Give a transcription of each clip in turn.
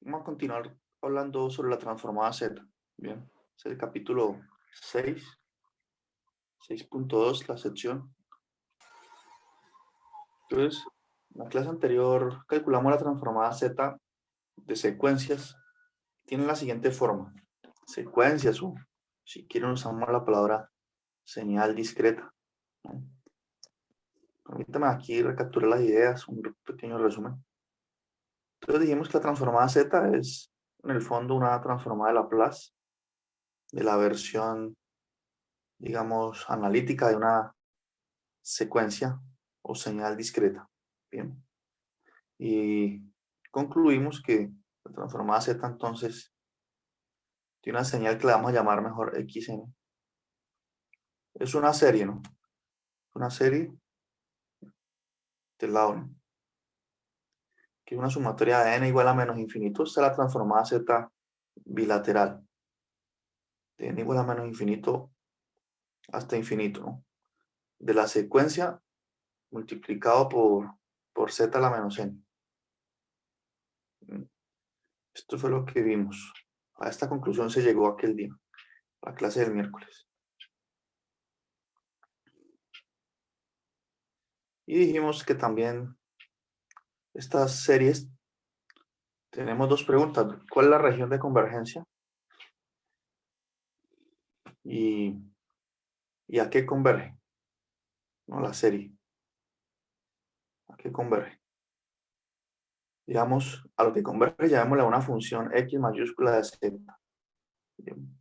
Vamos a continuar hablando sobre la transformada Z. Bien, es el capítulo 6, 6.2, la sección. Entonces, en la clase anterior calculamos la transformada Z de secuencias. Tiene la siguiente forma. Secuencias, o si quieren usamos la palabra señal discreta, ¿no? Permítame aquí recapturar las ideas, un pequeño resumen. Entonces dijimos que la transformada Z es, en el fondo, una transformada de Laplace de la versión, digamos, analítica de una secuencia o señal discreta. Bien. Y concluimos que la transformada Z entonces tiene una señal que le vamos a llamar mejor XN. Es una serie, ¿no? Una serie del lado, ¿no? Que es una sumatoria de n igual a menos infinito. Esta es la transformada Z bilateral. De n igual a menos infinito hasta infinito, ¿no? De la secuencia multiplicado por z a la menos n. Esto fue lo que vimos. A esta conclusión se llegó aquel día, la clase del miércoles. Y dijimos que también estas series tenemos dos preguntas. ¿Cuál es la región de convergencia? ¿Y a qué converge? ¿No? La serie. ¿A qué converge? Digamos, a lo que converge llamémosle a una función x mayúscula de z. Bien.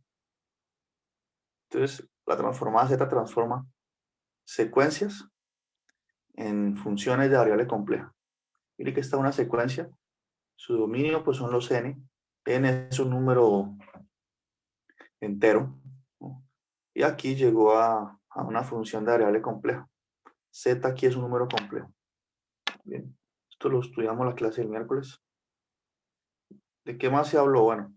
Entonces, la transformada z transforma secuencias en funciones de variable compleja. Mire que está una secuencia. Su dominio pues son los n. N es un número entero, ¿no? Y aquí llegó a una función de variable compleja. Z aquí es un número complejo. Bien, esto lo estudiamos en la clase del miércoles. ¿De qué más se habló? Bueno,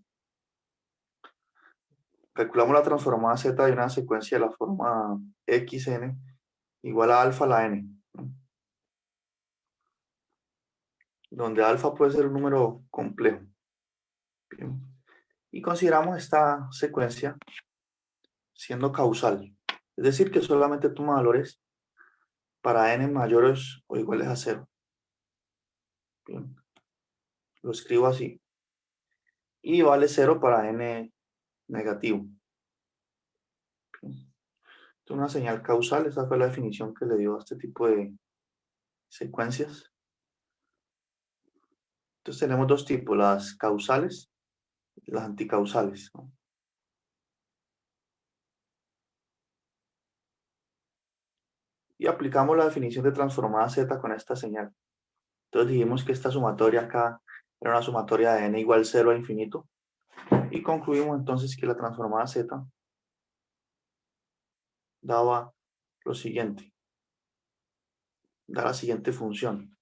calculamos la transformada Z de una secuencia de la forma xn igual a alfa a la n, ¿no? Donde alfa puede ser un número complejo. Bien. Y consideramos esta secuencia siendo causal. Es decir, que solamente toma valores para n mayores o iguales a 0. Bien. Lo escribo así. Y vale 0 para n negativo. Bien. Es una señal causal, esa fue la definición que le dio a este tipo de secuencias. Entonces tenemos dos tipos, las causales y las anticausales, ¿no? Y aplicamos la definición de transformada Z con esta señal. Entonces dijimos que esta sumatoria acá era una sumatoria de n igual 0 a infinito. Y concluimos entonces que la transformada Z daba lo siguiente. Da la siguiente función.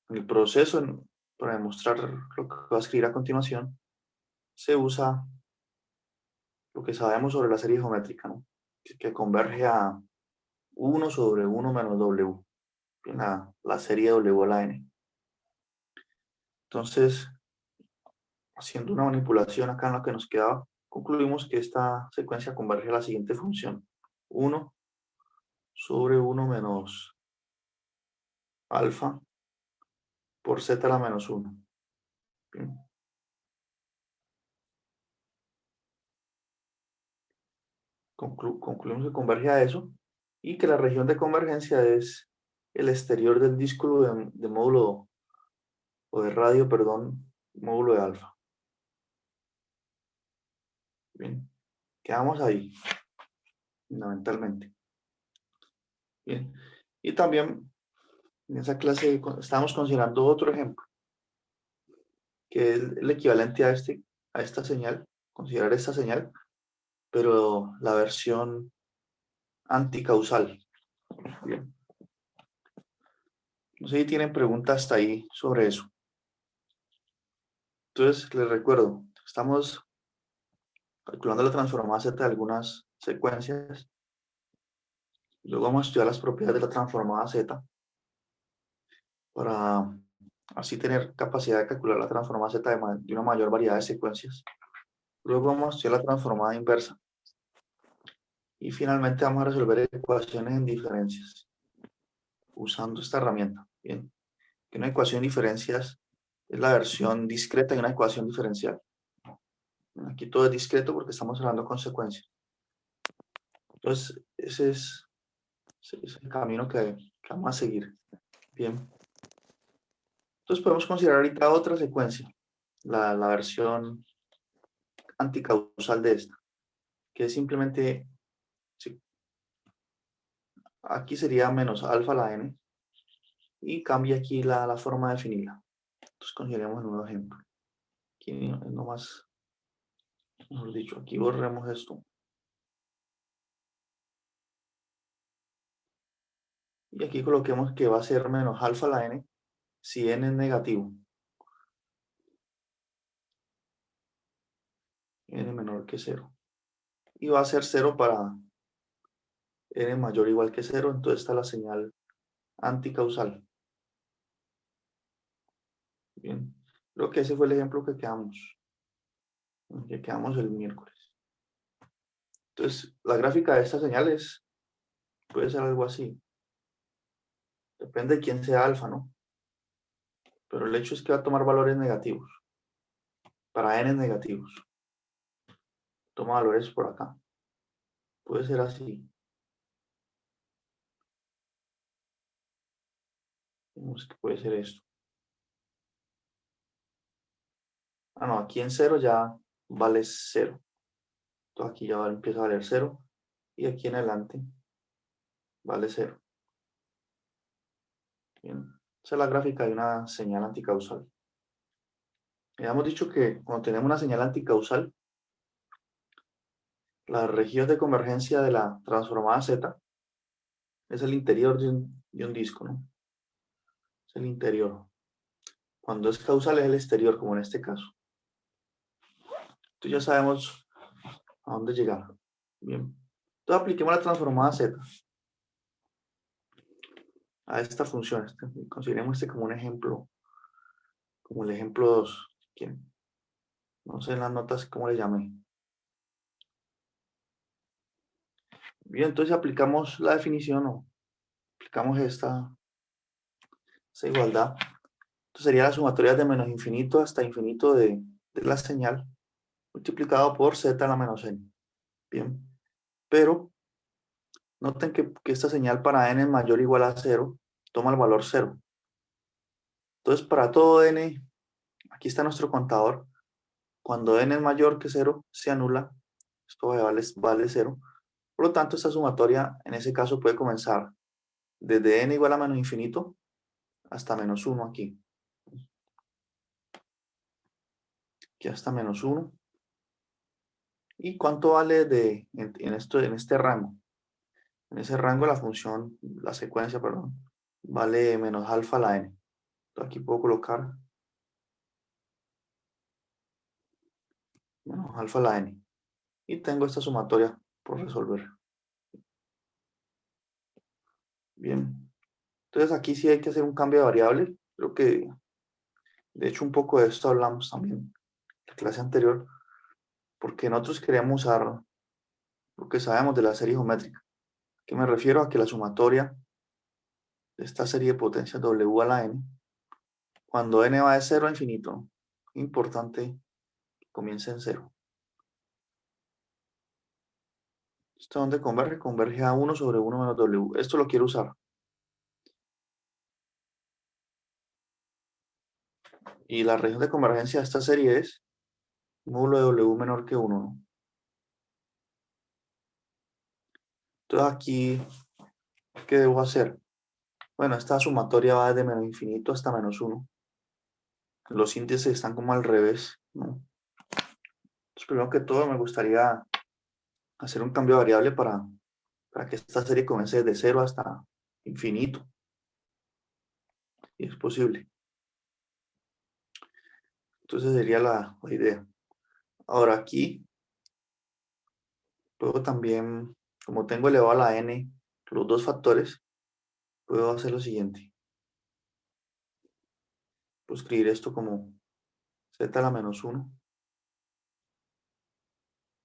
En el proceso, para demostrar lo que voy a escribir a continuación, se usa lo que sabemos sobre la serie geométrica, ¿no? Que converge a 1 sobre 1 menos W, la serie W a la N. Entonces, haciendo una manipulación acá en lo que nos quedaba, concluimos que esta secuencia converge a la siguiente función. 1 sobre 1 menos alfa por z a la menos 1. Bien. Concluimos que converge a eso y que la región de convergencia es el exterior del disco de módulo, o de radio, perdón, módulo de alfa. Bien, quedamos ahí, fundamentalmente. Bien, y también en esa clase estábamos considerando otro ejemplo, que es el equivalente a esta señal, considerar esta señal, pero la versión anticausal. Bien. No sé si tienen preguntas hasta ahí sobre eso. Entonces, les recuerdo, estamos calculando la transformada Z de algunas secuencias. Luego vamos a estudiar las propiedades de la transformada Z para así tener capacidad de calcular la transformada z de una mayor variedad de secuencias. Luego vamos a estudiar la transformada inversa. Y finalmente vamos a resolver ecuaciones en diferencias usando esta herramienta. Bien, que una ecuación de diferencias es la versión discreta de una ecuación diferencial. Aquí todo es discreto porque estamos hablando de consecuencias. Entonces, ese es el camino que vamos a seguir. Bien. Entonces podemos considerar ahorita otra secuencia, la versión anticausal de esta, que es simplemente, sí, aquí sería menos alfa la n, y cambia aquí la forma de definirla. Entonces consideremos el nuevo ejemplo. Aquí nomás, mejor dicho, aquí borremos esto. Y aquí coloquemos que va a ser menos alfa la n si n es negativo. N menor que 0. Y va a ser 0 para n mayor o igual que 0. Entonces está la señal anticausal. Bien. Creo que ese fue el ejemplo que quedamos el miércoles. Entonces, la gráfica de estas señales puede ser algo así. Depende de quién sea alfa, ¿no? Pero el hecho es que va a tomar valores negativos. Para n negativos. Toma valores por acá. Puede ser así. Vemos que puede ser esto. Ah, no, aquí en 0 ya vale 0. Entonces aquí ya empieza a valer 0. Y aquí en adelante vale 0. Bien. Esa es la gráfica de una señal anticausal. Habíamos dicho que cuando tenemos una señal anticausal, la región de convergencia de la transformada Z es el interior de un disco, ¿no? Es el interior. Cuando es causal es el exterior, como en este caso. Entonces ya sabemos a dónde llegar. Bien. Entonces apliquemos la transformada Z a esta función. Consideremos este como un ejemplo, como el ejemplo 2. No sé en las notas cómo le llamé. Bien, entonces aplicamos la definición o aplicamos esta igualdad. Entonces sería la sumatoria de menos infinito hasta infinito de la señal multiplicado por z a la menos n. Bien, pero noten que esta señal para n es mayor o igual a 0 toma el valor 0. Entonces para todo n, aquí está nuestro contador. Cuando n es mayor que 0, se anula. Esto vale 0. Por lo tanto, esta sumatoria en ese caso puede comenzar desde n igual a menos infinito hasta menos 1 aquí. Aquí hasta menos 1. ¿Y cuánto vale en este rango? En ese rango la función, la secuencia, perdón, vale menos alfa la n. Entonces aquí puedo colocar menos alfa la n. Y tengo esta sumatoria por resolver. Bien. Entonces aquí sí hay que hacer un cambio de variable. Creo que, de hecho, un poco de esto hablamos también en la clase anterior, porque nosotros queríamos usar lo que sabemos de la serie geométrica. Que me refiero a que la sumatoria de esta serie de potencias w a la n, cuando n va de 0 a infinito, importante que comience en 0. ¿Esto dónde converge? Converge a 1 sobre 1 menos w. Esto lo quiero usar. Y la región de convergencia de esta serie es módulo de w menor que 1, ¿no? Entonces aquí, ¿qué debo hacer? Bueno, esta sumatoria va desde menos infinito hasta menos 1. Los índices están como al revés, ¿no? Entonces, primero que todo, me gustaría hacer un cambio de variable para que esta serie comience desde 0 hasta infinito. Y es posible. Entonces sería la idea. Ahora aquí, puedo también, como tengo elevado a la n, los dos factores, puedo hacer lo siguiente. Puedo escribir esto como z a la menos 1.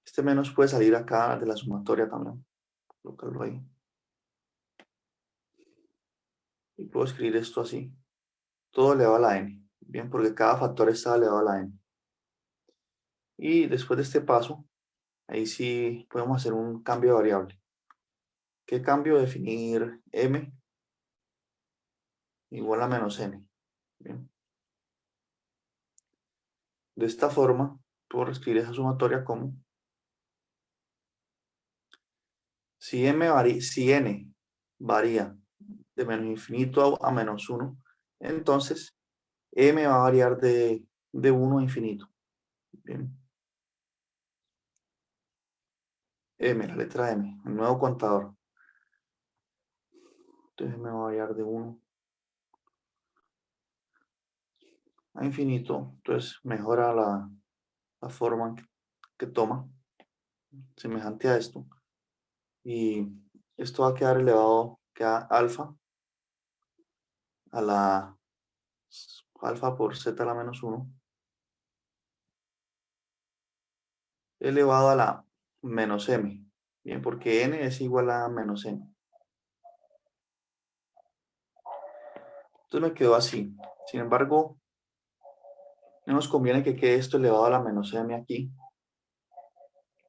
Este menos puede salir acá de la sumatoria también. Colocarlo ahí. Y puedo escribir esto así. Todo elevado a la n. Bien, porque cada factor está elevado a la n. Y después de este paso, ahí sí podemos hacer un cambio de variable. ¿Qué cambio? Definir m igual a menos n. Bien. De esta forma, puedo escribir esa sumatoria como si n varía de menos infinito a menos 1, entonces m va a variar de 1 a infinito. Bien. M, la letra M, el nuevo contador. Entonces me va a variar de 1 a infinito. Entonces mejora la forma que toma, semejante a esto. Y esto va a quedar elevado, queda alfa a la alfa por z a la menos 1 elevado a la menos m. Bien, porque n es igual a menos m. Entonces me quedó así. Sin embargo, no nos conviene que quede esto elevado a la menos m aquí,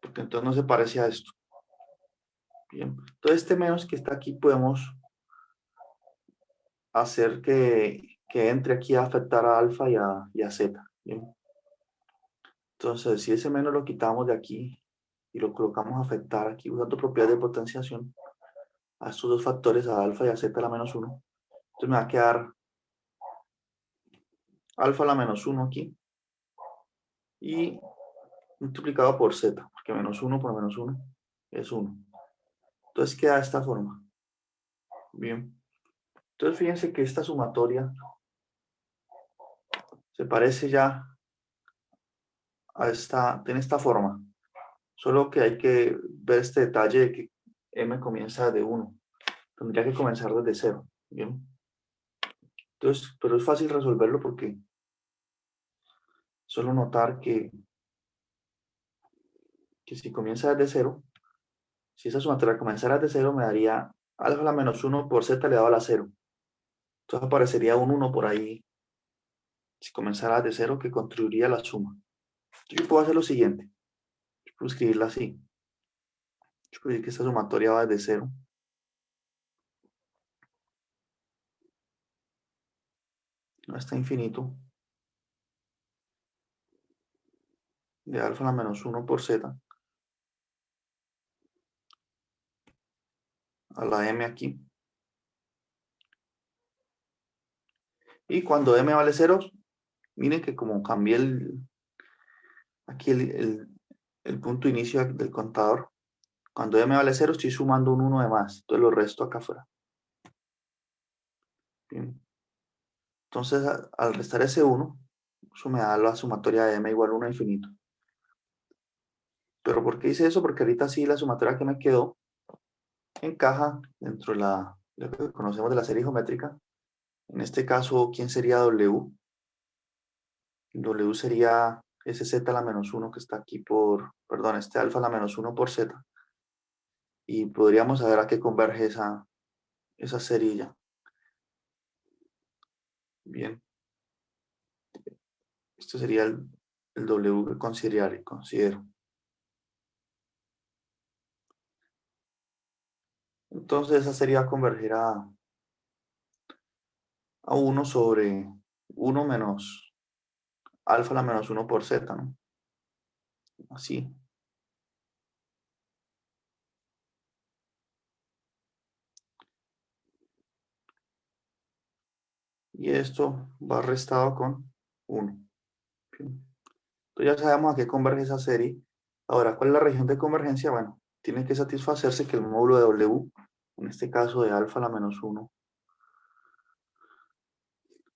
porque entonces no se parece a esto. Bien, entonces este menos que está aquí podemos hacer que entre aquí a afectar a alfa y a z. Bien. Entonces, si ese menos lo quitamos de aquí y lo colocamos a afectar aquí usando propiedades de potenciación a estos dos factores, a alfa y a z a la menos 1, entonces me va a quedar alfa a la menos 1 aquí y multiplicado por z, porque menos 1 por menos 1 es 1. Entonces queda de esta forma. Bien. Entonces fíjense que esta sumatoria se parece ya a tiene esta forma. Solo que hay que ver este detalle de que m comienza de 1. Tendría que comenzar desde 0. Bien. Entonces, pero es fácil resolverlo porque solo notar que si comienza desde 0, si esa sumatoria comenzara desde 0, me daría alfa a la menos 1 por z elevado a la 0. Entonces aparecería un 1 por ahí si comenzara desde 0 que contribuiría a la suma. Yo puedo hacer lo siguiente. Yo puedo escribirla así. Yo puedo decir que esta sumatoria va desde 0 hasta infinito de alfa a la menos 1 por z a la m aquí. Y cuando m vale 0, miren que como cambié aquí el punto de inicio del contador, cuando m vale 0 estoy sumando un 1 de más, entonces lo resto acá afuera. Bien. Entonces al restar ese 1, eso me da la sumatoria de m igual a 1 a infinito. ¿Pero por qué hice eso? Porque ahorita sí la sumatoria que me quedó encaja dentro de lo que conocemos de la serie geométrica. En este caso, ¿quién sería W? W sería ese z a la menos 1 que está aquí perdón, este alfa a la menos 1 por z. Y podríamos saber a qué converge esa cerilla. Bien, este sería el W que considero. Entonces esa sería converger a 1 sobre 1 menos alfa a la menos 1 por z, ¿no? Así. Y esto va restado con 1. Bien. Entonces ya sabemos a qué converge esa serie. Ahora, ¿cuál es la región de convergencia? Bueno, tiene que satisfacerse que el módulo de W, en este caso de alfa a la menos 1,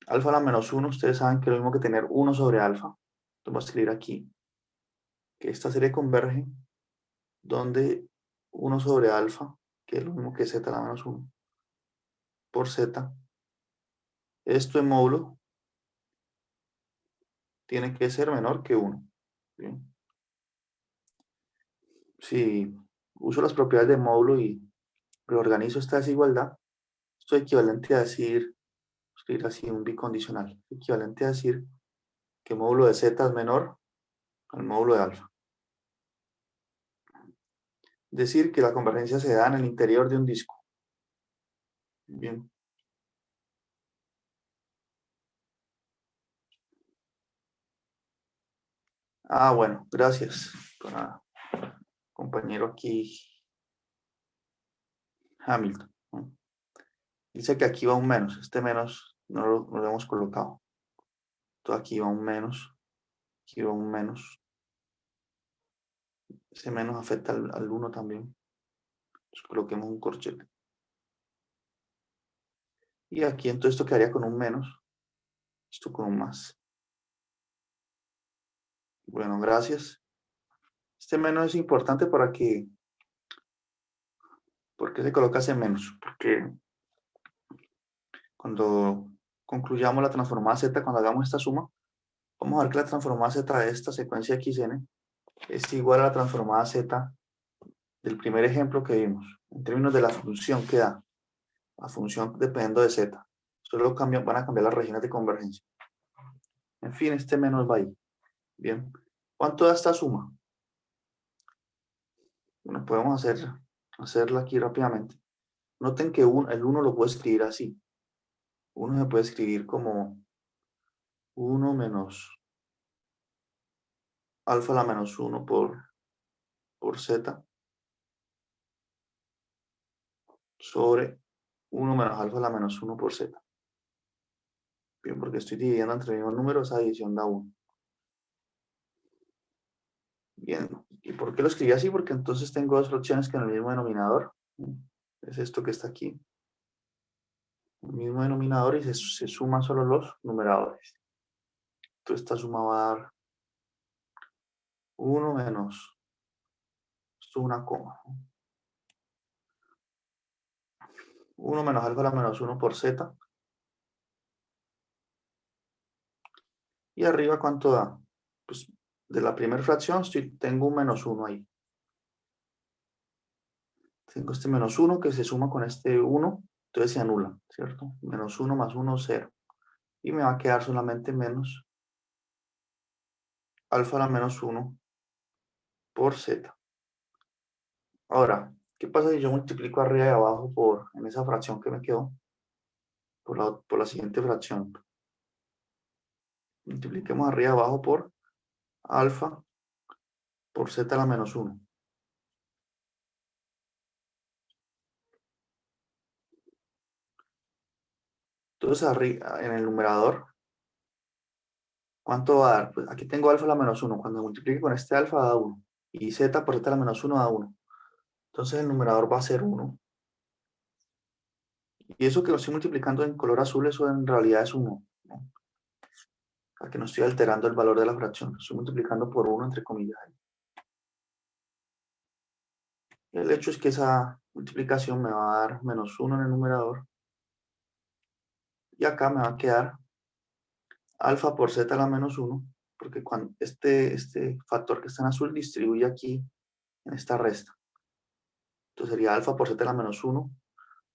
alfa a la menos 1, ustedes saben que es lo mismo que tener 1 sobre alfa. Entonces voy a escribir aquí que esta serie converge donde 1 sobre alfa, que es lo mismo que z a la menos 1, por z, esto en módulo tiene que ser menor que 1. Bien. Si uso las propiedades de módulo y reorganizo esta desigualdad, esto es equivalente a decir, escribir así un bicondicional, equivalente a decir que módulo de z es menor al módulo de alfa. Decir que la convergencia se da en el interior de un disco. Bien. Bueno, gracias para compañero aquí, Hamilton. Dice que aquí va un menos, este menos no lo hemos colocado. Entonces aquí va un menos, aquí va un menos. Ese menos afecta al 1 también. Entonces coloquemos un corchete. Y aquí entonces esto quedaría con un menos, esto con un más. Bueno, gracias. Este menos es importante para que, ¿por qué se coloca ese menos? Porque cuando concluyamos la transformada z, cuando hagamos esta suma, vamos a ver que la transformada z de esta secuencia xn es igual a la transformada z del primer ejemplo que vimos, en términos de la función que da, la función dependiendo de z. Solo van a cambiar las regiones de convergencia. En fin, este menos va ahí. Bien. ¿Cuánto da esta suma? Bueno, podemos hacerla aquí rápidamente. Noten que el 1 lo puedo escribir así. 1 se puede escribir como 1 menos alfa a la menos 1 por z sobre 1 menos alfa a la menos 1 por z. Bien, porque estoy dividiendo entre el mismo número, esa división da 1. Bien, ¿y por qué lo escribí así? Porque entonces tengo dos fracciones con el mismo denominador. Es esto que está aquí. El mismo denominador y se suman solo los numeradores. Entonces esta suma va a dar 1 menos, esto es una coma. 1 menos alfa a la menos 1 por z. Y arriba, ¿cuánto da? Pues de la primera fracción tengo un menos 1 ahí. Tengo este menos 1 que se suma con este 1, entonces se anula, ¿cierto? Menos 1 más 1, 0. Y me va a quedar solamente menos alfa a la menos 1 por z. Ahora, ¿qué pasa si yo multiplico arriba y abajo en esa fracción que me quedó? Por la siguiente fracción. Multipliquemos arriba y abajo por alfa por z a la menos 1. Entonces, arriba, en el numerador, ¿cuánto va a dar? Pues aquí tengo alfa a la menos 1. Cuando multiplique con este alfa da 1. Y z por z a la menos 1 da 1. Entonces el numerador va a ser 1. Y eso que lo estoy multiplicando en color azul, eso en realidad es 1, ¿no? O sea, que no estoy alterando el valor de la fracción. Estoy multiplicando por 1 entre comillas. Y el hecho es que esa multiplicación me va a dar menos 1 en el numerador. Y acá me va a quedar alfa por z a la menos 1. Porque cuando este factor que está en azul distribuye aquí en esta resta. Entonces sería alfa por z a la menos 1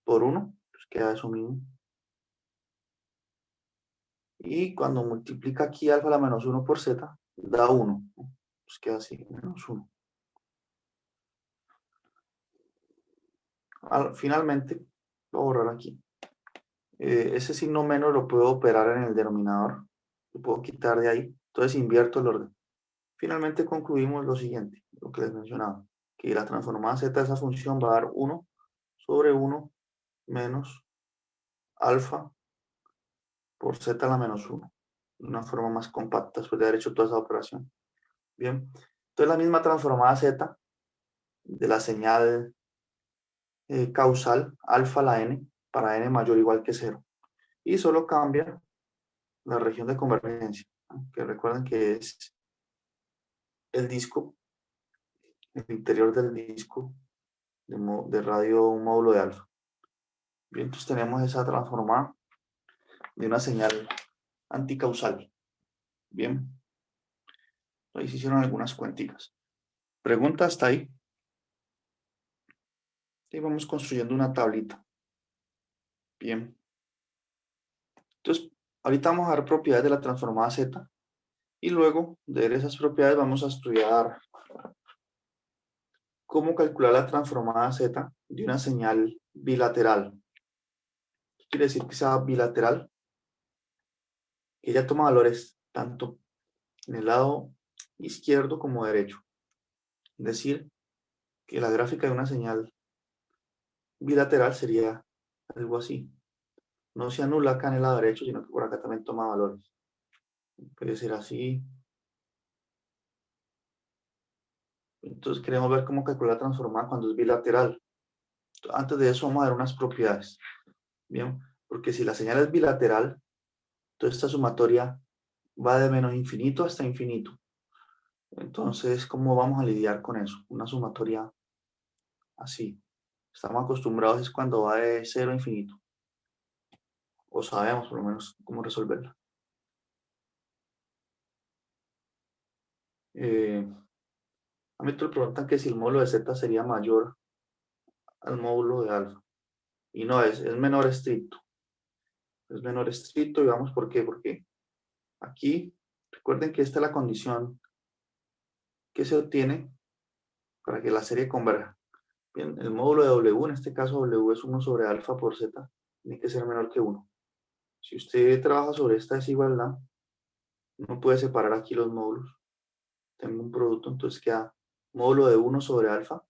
por 1. Pues queda eso mismo. Y cuando multiplica aquí alfa a la menos 1 por z, da 1. Pues queda así, menos 1. Finalmente, voy a borrar aquí. Ese signo menos lo puedo operar en el denominador. Lo puedo quitar de ahí. Entonces invierto el orden. Finalmente concluimos lo siguiente, lo que les mencionaba. Que la transformada z de esa función va a dar 1 sobre 1 menos alfa por z a la menos 1. De una forma más compacta después de haber hecho toda esa operación. Bien. Entonces la misma transformada z de la señal causal alfa a la n para n mayor o igual que 0. Y solo cambia la región de convergencia, que recuerden que es el disco, el interior del disco de radio módulo de alfa. Bien, entonces tenemos esa transformada de una señal anticausal. Bien. Ahí se hicieron algunas cuenticas. Pregunta hasta ahí. Y vamos construyendo una tablita. Bien. Entonces, ahorita vamos a ver propiedades de la transformada Z. Y luego de ver esas propiedades vamos a estudiar cómo calcular la transformada Z de una señal bilateral. ¿Qué quiere decir que sea bilateral? Que ella toma valores tanto en el lado izquierdo como derecho. Es decir, que la gráfica de una señal bilateral sería algo así. No se anula acá en el lado derecho, sino que por acá también toma valores. Puede ser así. Entonces queremos ver cómo calcular la transformada cuando es bilateral. Antes de eso vamos a ver unas propiedades. Bien, porque si la señal es bilateral, toda esta sumatoria va de menos infinito hasta infinito. Entonces, ¿cómo vamos a lidiar con eso? Una sumatoria así. Estamos acostumbrados es cuando va de cero a infinito. O sabemos por lo menos cómo resolverla. A mí te preguntan que si el módulo de z sería mayor al módulo de alfa. Y no es menor estricto. Es menor estricto y vamos por qué. Porque aquí, recuerden que esta es la condición que se obtiene para que la serie converja. Bien, el módulo de W, en este caso W es 1 sobre alfa por z, tiene que ser menor que 1. Si usted trabaja sobre esta desigualdad, no puede separar aquí los módulos. Tengo un producto, entonces queda módulo de 1 sobre alfa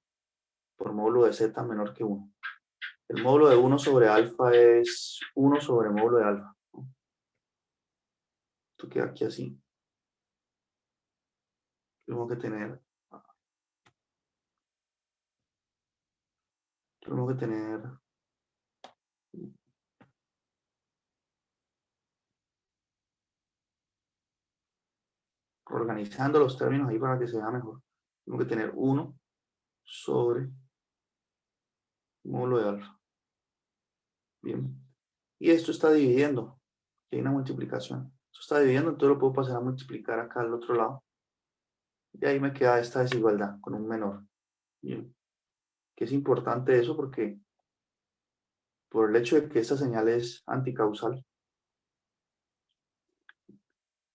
por módulo de z menor que 1. El módulo de 1 sobre alfa es 1 sobre módulo de alfa. Esto queda aquí así. Tenemos que tener organizando los términos ahí para que se vea mejor. Tengo que tener 1 sobre módulo de alfa. Bien. Y esto está dividiendo. Hay una multiplicación. Esto está dividiendo, entonces lo puedo pasar a multiplicar acá al otro lado. Y ahí me queda esta desigualdad con un menor. Bien. Que es importante eso porque por el hecho de que esta señal es anticausal,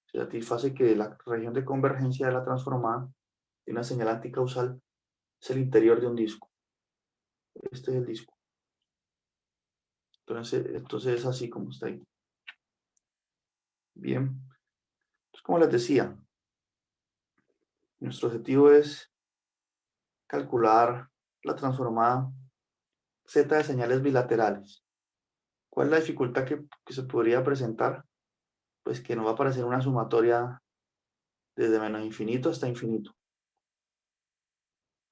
se satisface que la región de convergencia de la transformada de una señal anticausal es el interior de un disco. Este es el disco. Entonces es así como está ahí. Bien. Entonces, como les decía, nuestro objetivo es calcular la transformada Z de señales bilaterales. ¿Cuál es la dificultad que se podría presentar? Pues que no va a aparecer una sumatoria desde menos infinito hasta infinito.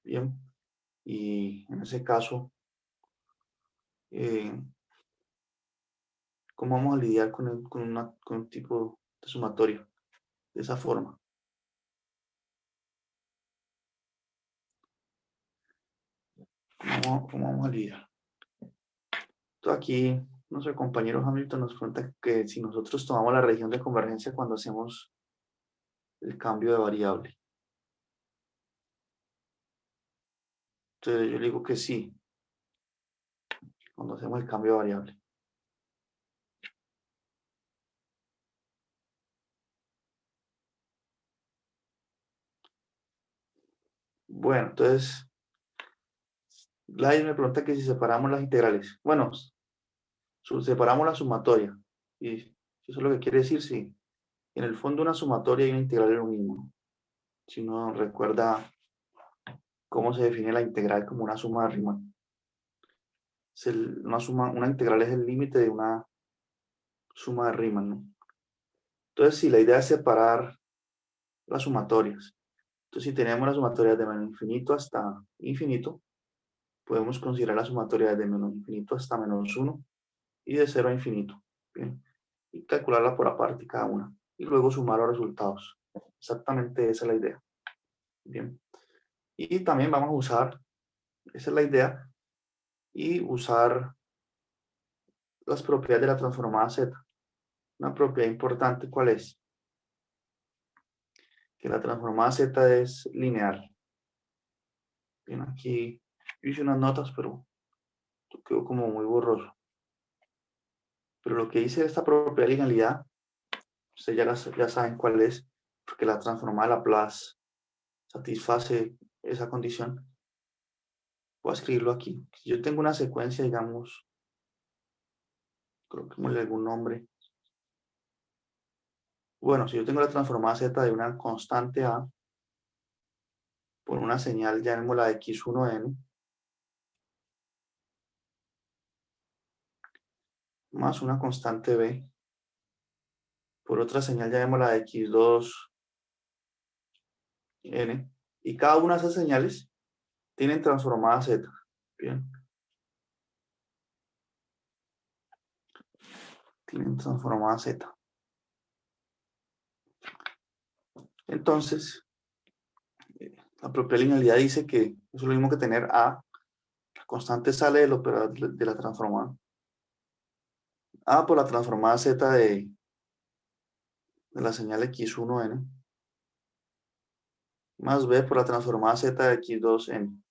Bien. Y en ese caso, ¿cómo vamos a lidiar con un tipo de sumatoria de esa forma? ¿Cómo vamos a lidiar? Entonces aquí nuestro compañero Hamilton nos pregunta que si nosotros tomamos la región de convergencia cuando hacemos el cambio de variable. Entonces yo le digo que sí, cuando hacemos el cambio de variable. Bueno, entonces Gladys me pregunta que si separamos las integrales. Bueno, separamos la sumatoria. Y eso es lo que quiere decir, sí. En el fondo una sumatoria y una integral es lo mismo. Si uno recuerda cómo se define la integral como una suma de Riemann. Una integral es el límite de una suma de Riemann, ¿no? Entonces, si la idea es separar las sumatorias. Entonces, si tenemos las sumatorias de menos infinito hasta infinito, podemos considerar la sumatoria de menos infinito hasta menos 1 y de 0 a infinito. Bien. Y calcularla por aparte cada una. Y luego sumar los resultados. Exactamente esa es la idea. Bien. Y también vamos a usar, esa es la idea, y usar las propiedades de la transformada Z. Una propiedad importante, ¿cuál es? que la transformada z es lineal. Bien, aquí hice unas notas, pero quedó como muy borroso. Pero lo que dice esta propiedad de linealidad, ustedes ya saben cuál es, porque la transformada de Laplace satisface esa condición. Voy a escribirlo aquí. Si yo tengo una secuencia, digamos, coloquémosle algún nombre. Bueno, si yo tengo la transformada z de una constante a por una señal, llamémosla de x1n, más una constante b, por otra señal, llamémosla de x2n, y cada una de esas señales tienen transformada z. Bien. Tienen transformada z. Entonces, la propia linealidad dice que eso es lo mismo que tener a, la constante sale del operador de la transformada. A por la transformada z de la señal x1n, más b por la transformada z de x2n.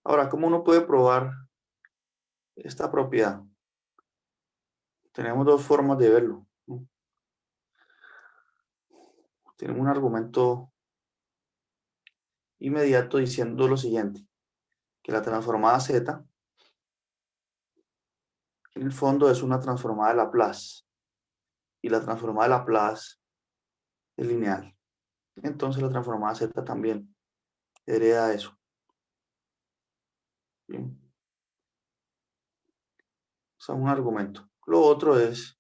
Ahora, ¿cómo uno puede probar esta propiedad? Tenemos dos formas de verlo, ¿no? Tenemos un argumento inmediato diciendo lo siguiente, que la transformada z en el fondo es una transformada de Laplace, y la transformada de Laplace es lineal. Entonces la transformada z también hereda eso. Bien. O sea, un argumento. Lo otro es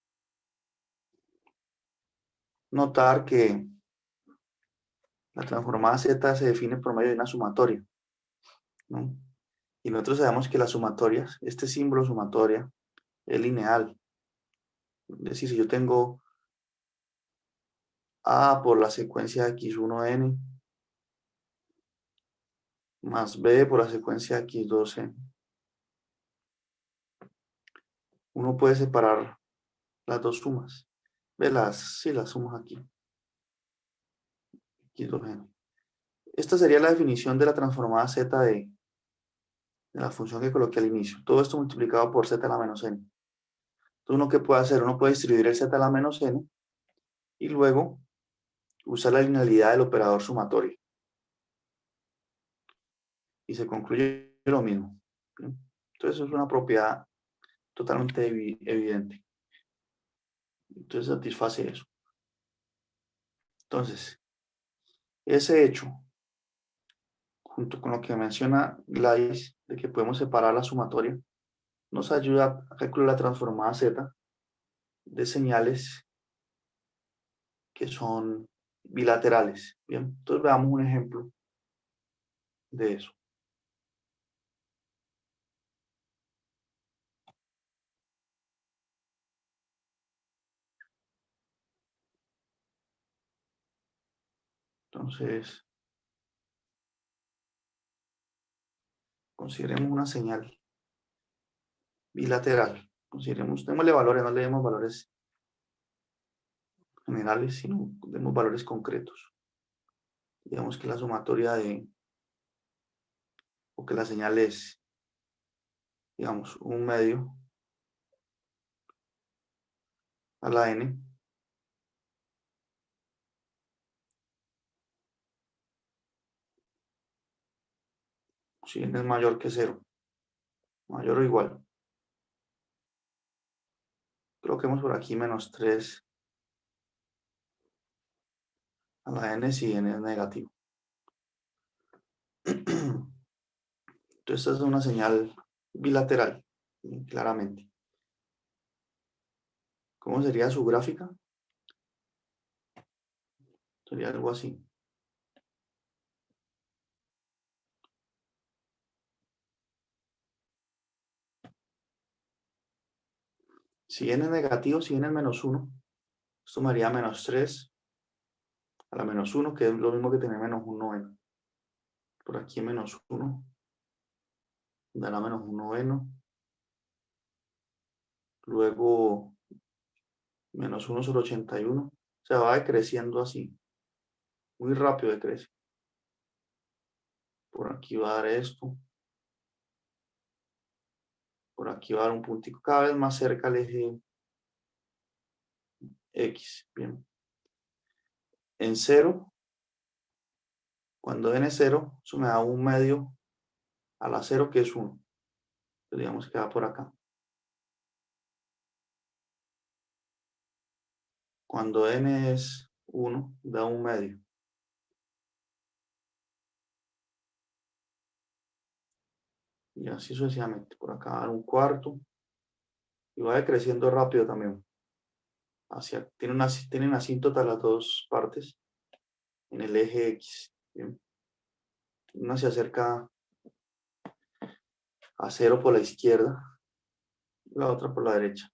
notar que la transformada z se define por medio de una sumatoria, ¿no? Y nosotros sabemos que las sumatorias, este símbolo sumatoria, es lineal. Es decir, si yo tengo A por la secuencia x1n más B por la secuencia x2n, uno puede separar las dos sumas. Ve las sumas aquí. x2n. Esta sería la definición de la transformada z de la función que coloqué al inicio. Todo esto multiplicado por z a la menos n. Entonces, ¿uno qué puede hacer? Uno puede distribuir el z a la menos n y luego usar la linealidad del operador sumatorio. Y se concluye lo mismo. Entonces, eso es una propiedad totalmente evidente. Entonces, satisface eso. Entonces, ese hecho, junto con lo que menciona Gladys, de que podemos separar la sumatoria, nos ayuda a calcular la transformada z de señales que son bilaterales. Bien, entonces veamos un ejemplo de eso. Entonces, consideremos una señal bilateral. Consideremos, démosle valores, no le demos valores generales, sino demos valores concretos. Digamos que la sumatoria de, o que la señal es, digamos, un medio a la n, si n es mayor que 0, mayor o igual. Coloquemos por aquí menos 3 a la n si n es negativo. Entonces, esta es una señal bilateral, claramente. ¿Cómo sería su gráfica? Sería algo así. Si n es negativo, si n es menos 1, esto me haría menos 3 a la menos 1, que es lo mismo que tener menos 1 noveno. Por aquí menos 1 dará menos 1 noveno. Luego menos 1 sobre 81. Se va decreciendo así. muy rápido decrece. Por aquí va a dar esto. Por aquí va a dar un puntico cada vez más cerca al eje X. Bien. En 0, cuando n es 0, eso me da un medio a la 0 que es 1. Entonces digamos que va por acá. Cuando n es 1, da un medio. Y así sucesivamente. Por acá va a dar un cuarto. Y va decreciendo rápido también. Tienen asíntota las dos partes en el eje X. Bien. Una se acerca a 0 por la izquierda, la otra por la derecha.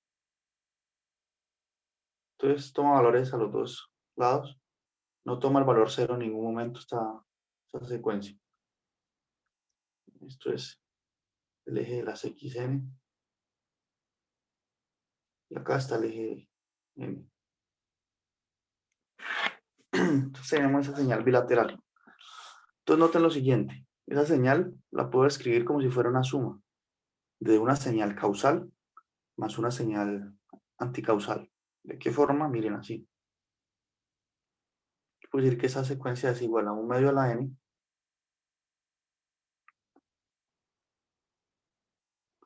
Entonces toma valores a los dos lados. No toma el valor 0 en ningún momento esta secuencia. Esto es el eje de las XN. Y acá está el eje M. Entonces tenemos esa señal bilateral. Entonces noten lo siguiente. Esa señal la puedo escribir como si fuera una suma de una señal causal más una señal anticausal. ¿De qué forma? Miren así. Puedo decir que esa secuencia es igual a 1 medio a la n.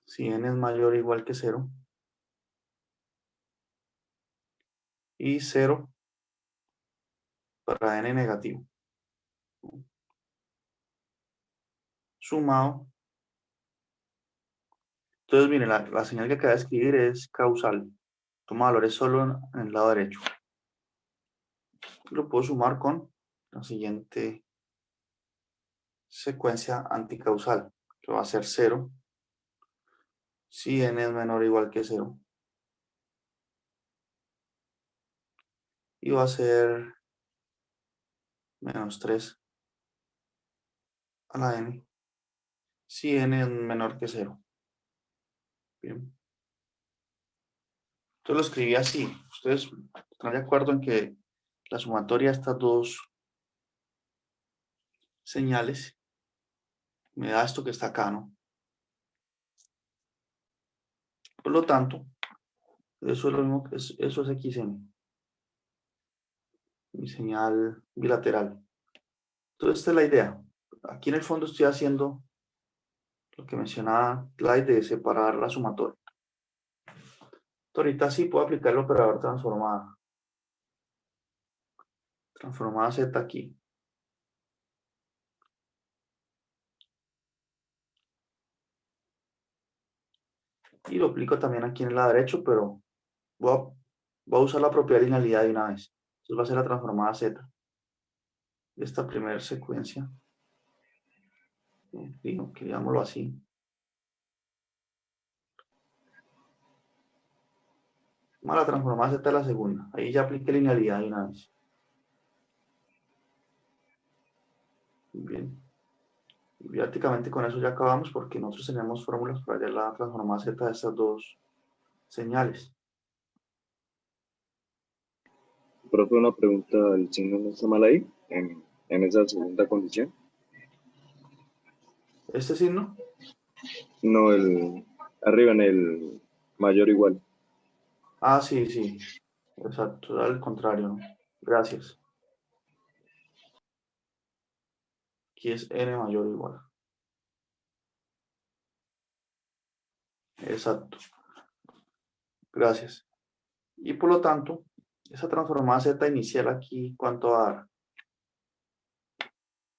Si n es mayor o igual que 0. Y 0 para n negativo. Sumado. Entonces, miren, la señal que acaba de escribir es causal. Toma valores solo en el lado derecho. Lo puedo sumar con la siguiente secuencia anticausal, que va a ser 0 si n es menor o igual que 0. Y va a ser menos 3 a la n si n es menor que 0. Bien. Entonces lo escribí así. Ustedes están de acuerdo en que la sumatoria de estas dos señales me da esto que está acá, ¿no? Por lo tanto, eso es lo mismo que eso es XN, mi señal bilateral. Entonces, esta es la idea. Aquí en el fondo estoy haciendo lo que mencionaba Clyde de separar la sumatoria. Ahorita sí puedo aplicar el operador transformada. Transformada Z aquí. Y lo aplico también aquí en el lado derecho, pero voy a usar la propiedad de linealidad de una vez. Entonces va a ser la transformada Z. Esta primera secuencia. Digámoslo así. Más la transformada Z es la segunda. Ahí ya apliqué linealidad de una vez. Bien. Y prácticamente con eso ya acabamos porque nosotros tenemos fórmulas para hallar la transformada Z de estas dos señales. Profe, una pregunta, ¿el signo no está mal ahí? En esa segunda condición. Este signo, No, el arriba en el mayor igual. sí, sí, exacto, al contrario, ¿no? Gracias. Aquí es n mayor o igual. Exacto, gracias. Y por lo tanto, esa transformada Z inicial aquí, ¿cuánto va a dar?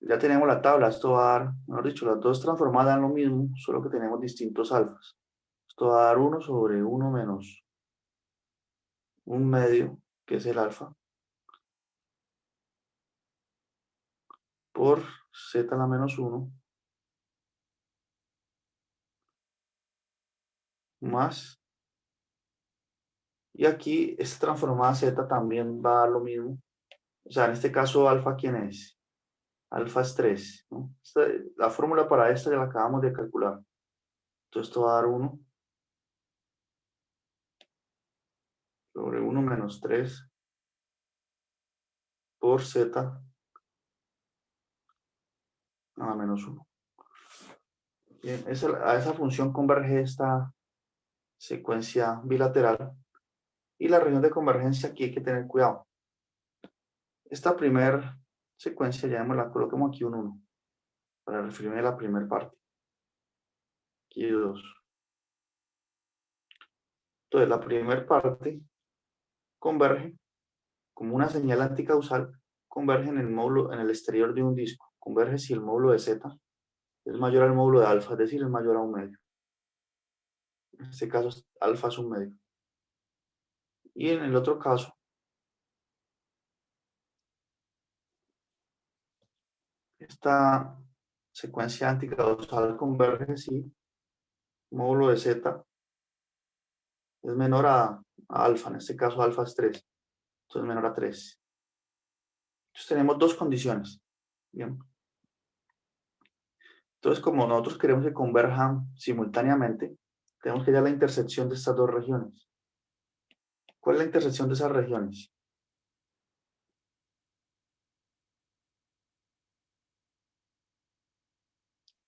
Ya tenemos la tabla, esto va a dar, mejor dicho, las dos transformadas dan lo mismo, solo que tenemos distintos alfas. Esto va a dar 1 sobre 1 menos un medio, que es el alfa, por z a la menos 1, más, y aquí esta transformada z también va a dar lo mismo. O sea, en este caso, alfa, ¿quién es? Alfa es 3, ¿no? La fórmula para esta ya la acabamos de calcular. Entonces esto va a dar 1 sobre 1 menos 3 por z a menos 1. Bien, a esa función converge esta secuencia bilateral. Y la región de convergencia aquí hay que tener cuidado. Esta primera secuencia, llamémosla, coloquemos aquí un 1, para referirme a la primera parte. Aquí 2. Entonces, la primera parte converge como una señal anticausal, converge en el módulo, en el exterior de un disco. Converge si el módulo de Z es mayor al módulo de alfa, es decir, es mayor a 1/2. En este caso, alfa es 1/2. Y en el otro caso, esta secuencia anticausal converge si módulo de Z es menor a alfa, en este caso alfa es 3, entonces menor a 3. Entonces tenemos dos condiciones. Bien. Entonces, como nosotros queremos que converjan simultáneamente, tenemos que hallar la intersección de estas dos regiones. ¿Cuál es la intersección de esas regiones?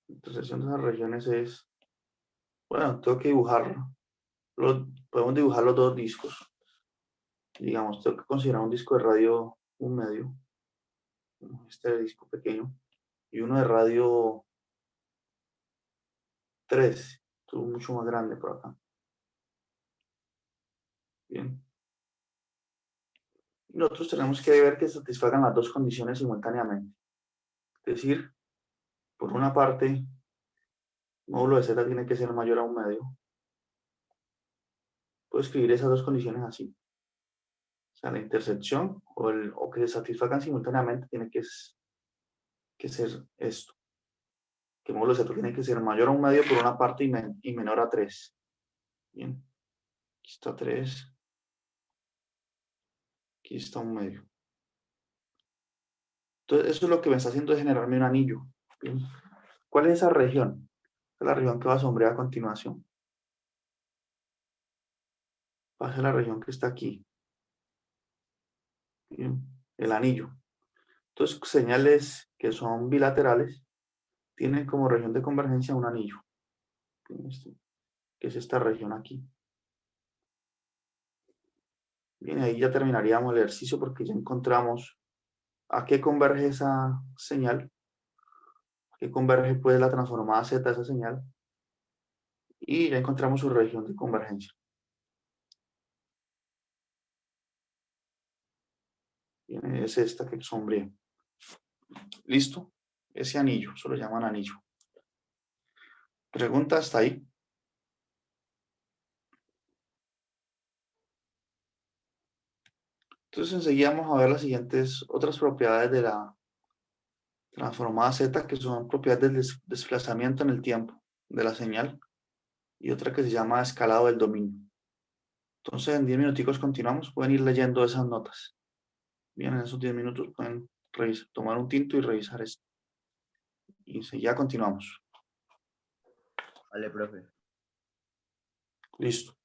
La intersección de esas regiones es, bueno, tengo que dibujarlo. Podemos dibujar los dos discos. Digamos, tengo que considerar un disco de radio 1/2, este disco pequeño, y uno de radio 3, esto es mucho más grande por acá. Bien. Y nosotros tenemos que ver que satisfagan las dos condiciones simultáneamente. Es decir, por una parte, módulo de Z tiene que ser mayor a 1/2. Puedo escribir esas dos condiciones así. O sea, la intersección o que se satisfagan simultáneamente tiene que ser esto. Que módulo de Z tiene que ser mayor a 1/2 por una parte y menor a 3. Bien. Aquí está 3. Aquí está 1/2. Entonces, eso es lo que me está haciendo es generarme un anillo. Bien. ¿Cuál es esa región? Es la región que va a sombrear a continuación. Va a ser la región que está aquí. Bien. El anillo. Entonces, señales que son bilaterales tienen como región de convergencia un anillo, que es esta región aquí. Bien, ahí ya terminaríamos el ejercicio porque ya encontramos a qué converge esa señal, a qué converge pues la transformada Z de esa señal, y ya encontramos su región de convergencia. Bien, es esta que sombrea. ¿Listo? Ese anillo, eso lo llaman anillo. ¿Pregunta hasta ahí? Entonces enseguida vamos a ver las siguientes otras propiedades de la transformada Z, que son propiedades del desplazamiento en el tiempo de la señal, y otra que se llama escalado del dominio. Entonces en 10 minuticos continuamos, pueden ir leyendo esas notas. Bien, en esos 10 minutos pueden tomar un tinto y revisar esto. Y enseguida continuamos. Vale, profe. Listo.